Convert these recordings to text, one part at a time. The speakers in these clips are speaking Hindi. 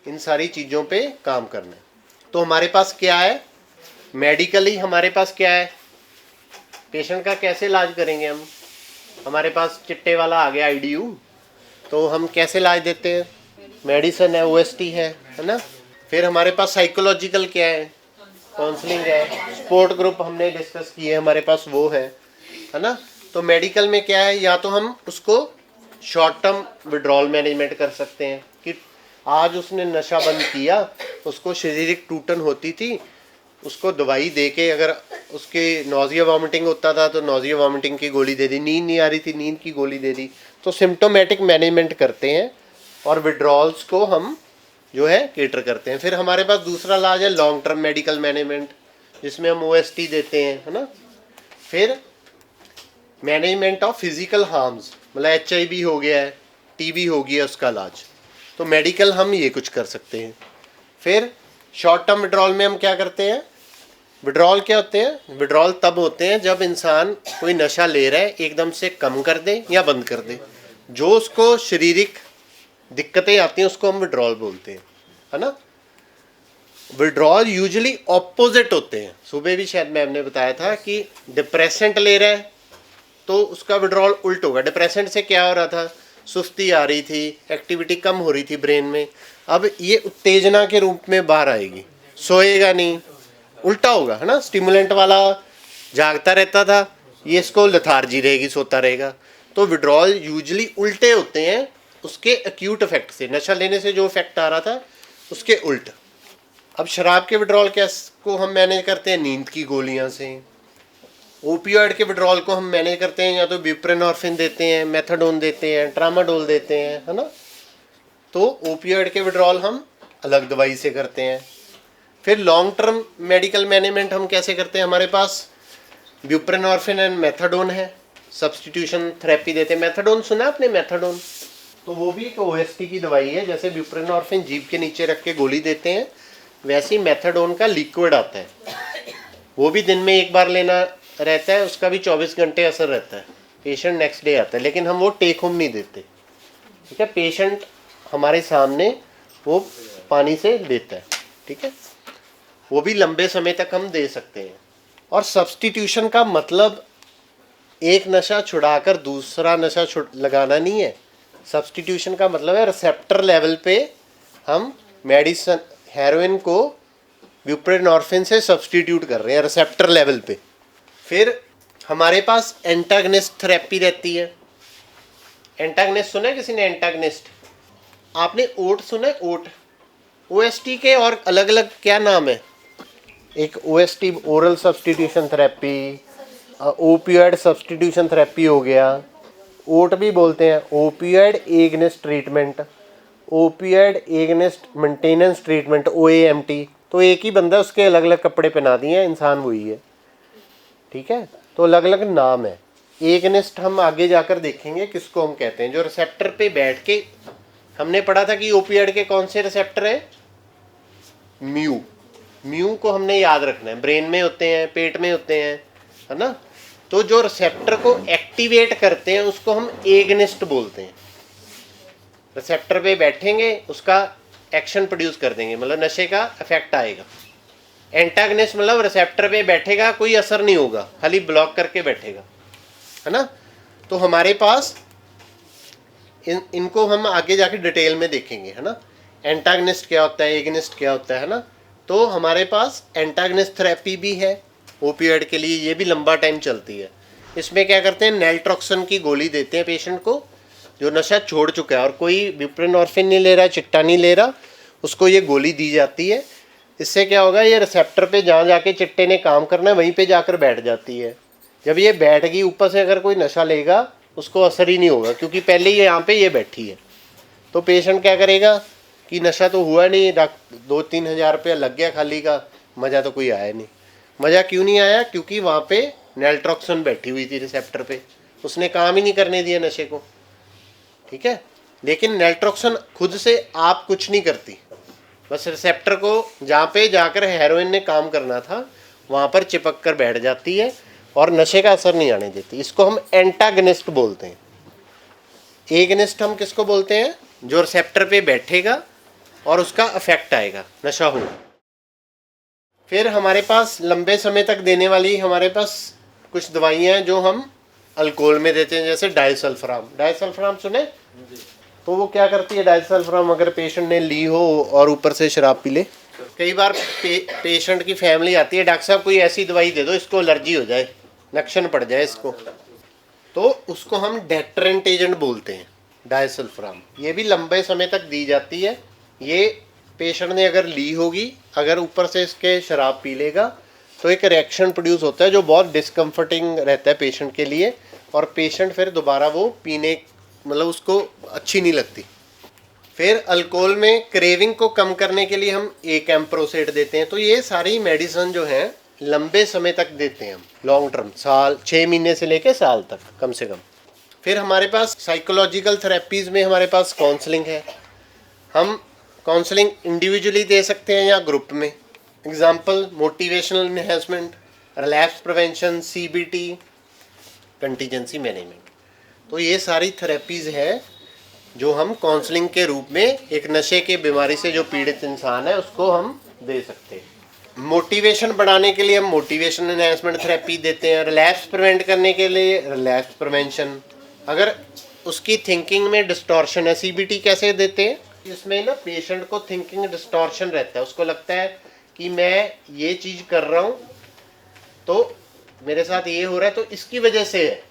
इन सारी चीज़ों पे काम करना है। तो हमारे पास क्या है, मेडिकली हमारे पास क्या है, पेशेंट का कैसे इलाज करेंगे हम। हमारे पास चिट्टे वाला आ गया IDU, तो हम कैसे इलाज देते हैं, मेडिसिन है, OST है ना। फिर हमारे पास साइकोलॉजिकल क्या है, काउंसलिंग है, सपोर्ट ग्रुप हमने डिस्कस किए, हमारे पास वो है ना। तो मेडिकल में क्या है, या तो हम उसको शॉर्ट टर्म विड्रॉल मैनेजमेंट कर सकते हैं कि आज उसने नशा बंद किया, उसको शारीरिक टूटन होती थी, उसको दवाई दे के, अगर उसके नोजिया वॉमिटिंग होता था तो नोजिया वॉमिटिंग की गोली दे दी, नींद नहीं आ रही थी नींद की गोली दे दी। तो सिम्टोमेटिक मैनेजमेंट करते हैं और विड्रॉल्स को हम जो है केटर करते हैं। फिर हमारे पास दूसरा इलाज है लॉन्ग टर्म मेडिकल मैनेजमेंट, जिसमें हम OST देते हैं, है ना। फिर मैनेजमेंट ऑफ फिजिकल हार्म्स, मतलब HIV हो गया है, TB हो गया, उसका इलाज। तो मेडिकल हम ये कुछ कर सकते हैं। फिर शॉर्ट टर्म विड्रॉल में हम क्या करते हैं, विड्रॉल क्या होते हैं, विड्रॉल तब होते हैं जब इंसान कोई नशा ले रहा है एकदम से कम कर दे या बंद कर दे, जो उसको शारीरिक दिक्कतें आती हैं उसको हम विड्रॉल बोलते हैं, है ना। विड्रॉल यूजुअली ऑपोजिट होते हैं। सुबह भी शायद मैम ने बताया था कि डिप्रेसेंट ले रहा है तो उसका विड्रॉल उल्ट होगा। डिप्रेसेंट से क्या हो रहा था, सुस्ती आ रही थी, एक्टिविटी कम हो रही थी ब्रेन में, अब ये उत्तेजना के रूप में बाहर आएगी, सोएगा नहीं, उल्टा होगा, है ना। स्टिमुलेंट वाला जागता रहता था, ये इसको लेथार्जी रहेगी, सोता रहेगा। तो विड्रॉल यूजुअली उल्टे होते हैं उसके एक्यूट इफेक्ट से, नशा लेने से जो इफेक्ट आ रहा था उसके उल्ट। अब शराब के विड्रॉल को हम मैनेज करते हैं नींद की गोलियां से। ओपियोइड के विड्रॉल को हम मैनेज करते हैं या तो ब्यूप्रेनॉर्फिन देते हैं, मेथाडोन देते हैं, ट्रामाडोल देते हैं, है ना। तो ओपियोइड के विड्रॉल हम अलग दवाई से करते हैं। फिर लॉन्ग टर्म मेडिकल मैनेजमेंट हम कैसे करते हैं, हमारे पास ब्यूप्रेनॉर्फिन एंड मेथाडोन है, सब्सटीट्यूशन थेरेपी देते हैं। मेथाडोन सुना आपने, मेथाडोन तो वो भी एक OST की दवाई है। जैसे ब्यूप्रेनॉर्फिन जीभ के नीचे रख के गोली देते हैं, वैसे ही मेथाडोन का लिक्विड आता है, वो भी दिन में एक बार लेना रहता है, उसका भी 24 घंटे असर रहता है, पेशेंट नेक्स्ट डे आता है, लेकिन हम वो टेक होम नहीं देते, ठीक है। पेशेंट हमारे सामने वो पानी से लेता है, ठीक है, वो भी लंबे समय तक हम दे सकते हैं। और सब्सटीट्यूशन का मतलब एक नशा छुड़ाकर दूसरा नशा लगाना नहीं है। सब्सटीट्यूशन का मतलब है रिसेप्टर लेवल पे हम मेडिसिन हेरोइन को ब्यूप्रेनॉर्फिन से सब्सटीट्यूट कर रहे हैं रिसेप्टर लेवल पे। फिर हमारे पास एंटागनिस्ट थेरेपी रहती है। एंटागनिस्ट सुना है किसी ने, एंटागनिस्ट आपने ओट सुना है, ओट OST के और अलग अलग क्या नाम है, एक OST oral substitution therapy, opioid substitution therapy हो गया, ओट भी बोलते हैं, opioid agonist treatment, opioid agonist maintenance treatment, OAMT। तो एक ही बंदा, उसके अलग अलग कपड़े पहना दिए हैं, इंसान वही है, ठीक है। तो अलग अलग नाम है। एगनिस्ट हम आगे जाकर देखेंगे किसको हम कहते हैं, जो रिसेप्टर पे बैठ के, हमने पढ़ा था कि ओपियोइड के कौन से रिसेप्टर है, म्यू को हमने याद रखना है, ब्रेन में होते हैं, पेट में होते हैं, है ना। तो जो रिसेप्टर को एक्टिवेट करते हैं उसको हम एगनिस्ट बोलते हैं। रिसेप्टर पे बैठेंगे, उसका एक्शन प्रोड्यूस कर देंगे, मतलब नशे का इफेक्ट आएगा। एंटागनिस्ट मतलब रिसेप्टर पे बैठेगा, कोई असर नहीं होगा, खाली ब्लॉक करके बैठेगा, है ना। तो हमारे पास इनको हम आगे जाके डिटेल में देखेंगे, है ना। एंटागनिस्ट क्या होता है, एगनिस्ट क्या होता है ना। तो हमारे पास एंटागनिस्ट थेरेपी भी है ओपियोइड के लिए, ये भी लंबा टाइम चलती है। इसमें क्या करते हैं, नेल्ट्रॉक्सन की गोली देते हैं पेशेंट को जो नशा छोड़ चुका है, और कोई ब्यूप्रेनॉर्फिन नहीं ले रहा, चिट्टा नहीं ले रहा, उसको ये गोली दी जाती है। इससे क्या होगा, ये रिसेप्टर पे जहाँ जाके चिट्टे ने काम करना है वहीं पे जाकर बैठ जाती है। जब ये बैठ गई, ऊपर से अगर कोई नशा लेगा उसको असर ही नहीं होगा, क्योंकि पहले ही यहाँ पे ये बैठी है। तो पेशेंट क्या करेगा कि नशा तो हुआ नहीं, 2-3 हज़ार रुपया लग गया खाली का, मज़ा तो कोई आया नहीं। मज़ा क्यों नहीं आया, क्योंकि वहाँ पे नेल्ट्रॉक्सन बैठी हुई थी रिसेप्टर पे, उसने काम ही नहीं करने दिया नशे को, ठीक है। लेकिन नेल्ट्रॉक्सन खुद से आप कुछ नहीं करती, बस रिसेप्टर को जहाँ पे जाकर हेरोइन ने काम करना था वहाँ पर चिपक कर बैठ जाती है और नशे का असर नहीं आने देती। इसको हम एंटागनिस्ट बोलते हैं। एगनिस्ट हम किसको बोलते हैं, जो रिसेप्टर पे बैठेगा और उसका अफेक्ट आएगा, नशा हो। फिर हमारे पास लंबे समय तक देने वाली हमारे पास कुछ दवाइयाँ हैं जो हम अल्कोहल में देते हैं, जैसे डायसल्फाम। डायसल्फाम सुने? तो वो क्या करती है डायसल्फाम, अगर पेशेंट ने ली हो और ऊपर से शराब पी ले। कई बार पेशेंट की फैमिली आती है, डॉक्टर साहब कोई ऐसी दवाई दे दो इसको एलर्जी हो जाए, लक्षण पड़ जाए इसको, तो उसको हम डेटरेंट एजेंट बोलते हैं, डायसल्फाम। ये भी लंबे समय तक दी जाती है। ये पेशेंट ने अगर ली होगी, अगर ऊपर से इसके शराब पी लेगा तो एक रिएक्शन प्रोड्यूस होता है जो बहुत डिस्कम्फर्टिंग रहता है पेशेंट के लिए, और पेशेंट फिर दोबारा वो पीने मतलब उसको अच्छी नहीं लगती। फिर अल्कोहल में क्रेविंग को कम करने के लिए हम एकेम्प्रोसेट देते हैं। तो ये सारी मेडिसिन जो है लंबे समय तक देते हैं हम, लॉन्ग टर्म, साल 6 महीने से लेकर साल तक कम से कम। फिर हमारे पास साइकोलॉजिकल थेरेपीज़ में हमारे पास काउंसलिंग है। हम काउंसलिंग इंडिविजुअली दे सकते हैं या ग्रुप में। Example motivational enhancement, relapse prevention, CBT, contingency management. तो ये सारी थेरेपीज़ है जो हम काउंसलिंग के रूप में एक नशे की बीमारी से जो पीड़ित इंसान है उसको हम दे सकते हैं। मोटिवेशन बढ़ाने के लिए हम मोटिवेशन एनहांसमेंट थेरेपी देते हैं। रिलैप्स प्रिवेंट करने के लिए रिलैप्स प्रिवेंशन। अगर उसकी थिंकिंग में डिस्टॉर्शन है, CBT कैसे देते हैं, इसमें ना पेशेंट को थिंकिंग डिस्टॉर्शन रहता है, उसको लगता है कि मैं ये चीज़ कर रहा हूँ तो मेरे साथ ये हो रहा है तो इसकी वजह से है,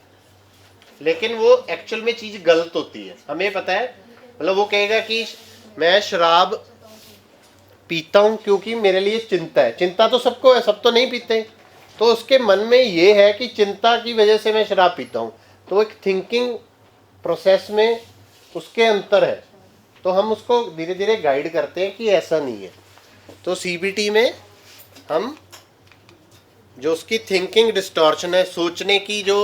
लेकिन वो एक्चुअल में चीज़ गलत होती है, हमें पता है। मतलब वो कहेगा कि मैं शराब पीता हूँ क्योंकि मेरे लिए चिंता है। चिंता तो सबको है, सब तो नहीं पीते। तो उसके मन में ये है कि चिंता की वजह से मैं शराब पीता हूँ, तो एक थिंकिंग प्रोसेस में उसके अंतर है। तो हम उसको धीरे धीरे गाइड करते हैं कि ऐसा नहीं है। तो CBT में हम जो उसकी थिंकिंग डिस्टॉर्शन है, सोचने की जो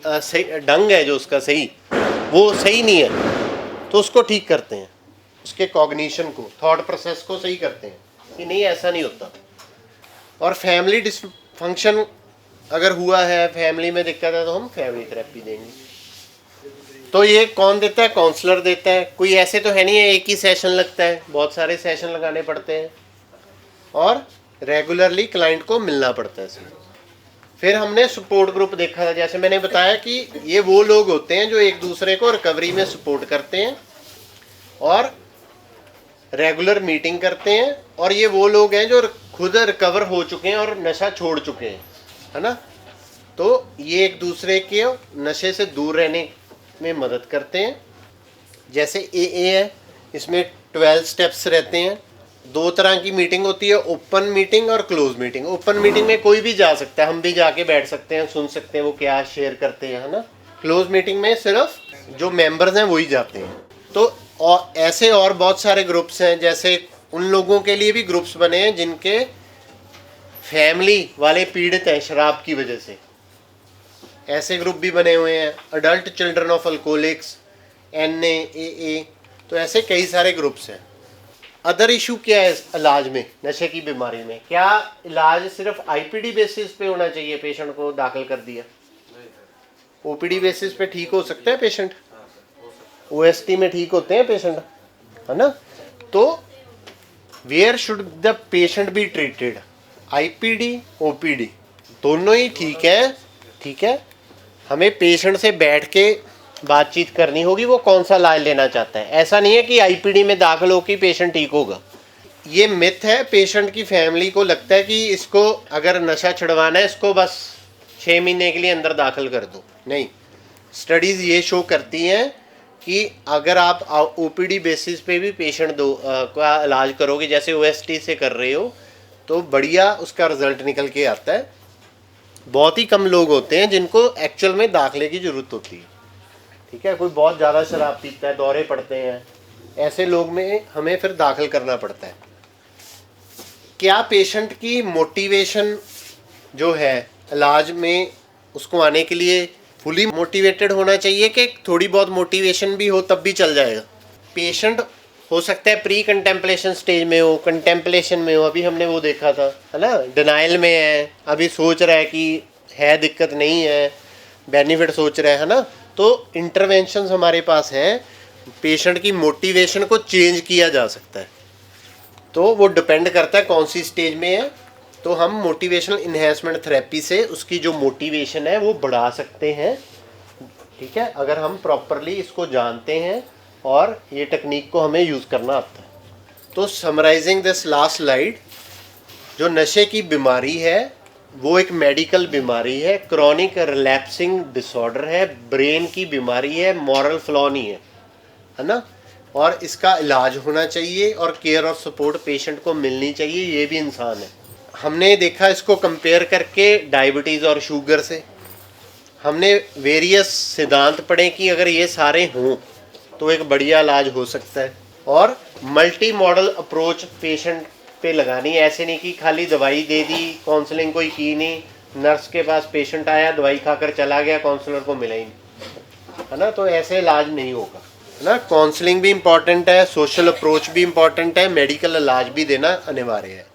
सही ढंग है जो उसका सही, वो सही नहीं है, तो उसको ठीक करते हैं, उसके कॉग्निशन को, थॉट प्रोसेस को सही करते हैं कि नहीं ऐसा नहीं होता। और फैमिली डिसफंक्शन अगर हुआ है, फैमिली में दिक्कत है, तो हम फैमिली थेरेपी देंगे। तो ये कौन देता है? काउंसलर देता है। कोई ऐसे तो है नहीं है एक ही सेशन लगता है, बहुत सारे सेशन लगाने पड़ते हैं और रेगुलरली क्लाइंट को मिलना पड़ता है इसमें। फिर हमने सपोर्ट ग्रुप देखा था, जैसे मैंने बताया कि ये वो लोग होते हैं जो एक दूसरे को रिकवरी में सपोर्ट करते हैं और रेगुलर मीटिंग करते हैं, और ये वो लोग हैं जो खुद रिकवर हो चुके हैं और नशा छोड़ चुके हैं, है ना। तो ये एक दूसरे के नशे से दूर रहने में मदद करते हैं। जैसे AA है, इसमें 12 स्टेप्स रहते हैं। 2 तरह की मीटिंग होती है, ओपन मीटिंग और क्लोज मीटिंग। ओपन मीटिंग में कोई भी जा सकता है, हम भी जाके बैठ सकते हैं, सुन सकते हैं वो क्या शेयर करते हैं, है ना। क्लोज मीटिंग में सिर्फ जो मेंबर्स हैं वही जाते हैं। तो और ऐसे और बहुत सारे ग्रुप्स हैं, जैसे उन लोगों के लिए भी ग्रुप्स बने हैं जिनके फैमिली वाले पीड़ित हैं शराब की वजह से, ऐसे ग्रुप भी बने हुए हैं। Adult children of alcoholics, NA, AA, तो ऐसे कई सारे ग्रुप्स हैं। अदर इशू क्या है इलाज में, नशे की बीमारी में? क्या इलाज सिर्फ IPD बेसिस पे होना चाहिए? पेशेंट को दाखिल कर दिया, OPD बेसिस पे ठीक हो सकता है पेशेंट, OST में ठीक होते हैं पेशेंट, है ना। तो where should the patient be treated? IPD, OPD दोनों ही ठीक है, ठीक है। हमें पेशेंट से बैठ के बातचीत करनी होगी, वो कौन सा इलाज लेना चाहता है। ऐसा नहीं है कि IPD में दाखिल हो कि पेशेंट ठीक होगा, ये मिथ है। पेशेंट की फैमिली को लगता है कि इसको अगर नशा छुड़वाना है, इसको बस 6 महीने के लिए अंदर दाखिल कर दो। नहीं, स्टडीज़ ये शो करती हैं कि अगर आप OPD बेसिस पे भी पेशेंट का इलाज करोगे, जैसे OST से कर रहे हो, तो बढ़िया उसका रिजल्ट निकल के आता है। बहुत ही कम लोग होते हैं जिनको एक्चुअल में दाखिले की ज़रूरत होती है, ठीक है। कोई बहुत ज़्यादा शराब पीता है, दौरे पड़ते हैं, ऐसे लोग में हमें फिर दाखिल करना पड़ता है। क्या पेशेंट की मोटिवेशन जो है इलाज में, उसको आने के लिए फुली मोटिवेटेड होना चाहिए कि थोड़ी बहुत मोटिवेशन भी हो तब भी चल जाएगा? पेशेंट हो सकता है प्री कंटेम्पलेशन स्टेज में हो, कंटेम्पलेशन में हो, अभी हमने वो देखा था, है ना, डिनाइल में है, अभी सोच रहा है कि है दिक्कत नहीं है, बेनिफिट सोच रहा है ना। तो इंटरवेंशंस हमारे पास हैं, पेशेंट की मोटिवेशन को चेंज किया जा सकता है। तो वो डिपेंड करता है कौन सी स्टेज में है। तो हम मोटिवेशनल इन्हेंसमेंट थेरेपी से उसकी जो मोटिवेशन है वो बढ़ा सकते हैं, ठीक है, अगर हम प्रॉपरली इसको जानते हैं और ये टेक्निक को हमें यूज़ करना आता है। तो समराइजिंग दिस लास्ट स्लाइड, जो नशे की बीमारी है वो एक मेडिकल बीमारी है, क्रॉनिक रिलैप्सिंग डिसऑर्डर है, ब्रेन की बीमारी है, मॉरल फ्लॉ नहीं है ना, और इसका इलाज होना चाहिए और केयर और सपोर्ट पेशेंट को मिलनी चाहिए, ये भी इंसान है। हमने देखा इसको कंपेयर करके डायबिटीज़ और शुगर से, हमने वेरियस सिद्धांत पढ़े कि अगर ये सारे हों तो एक बढ़िया इलाज हो सकता है। और मल्टी मॉडल अप्रोच पेशेंट पे लगानी है, ऐसे नहीं कि खाली दवाई दे दी, काउंसलिंग कोई की नहीं, नर्स के पास पेशेंट आया दवाई खाकर चला गया, काउंसलर को मिला ही नहीं, है ना, तो ऐसे इलाज नहीं होगा, है ना। काउंसलिंग भी इम्पॉर्टेंट है, सोशल अप्रोच भी इम्पॉर्टेंट है, मेडिकल इलाज भी देना अनिवार्य है।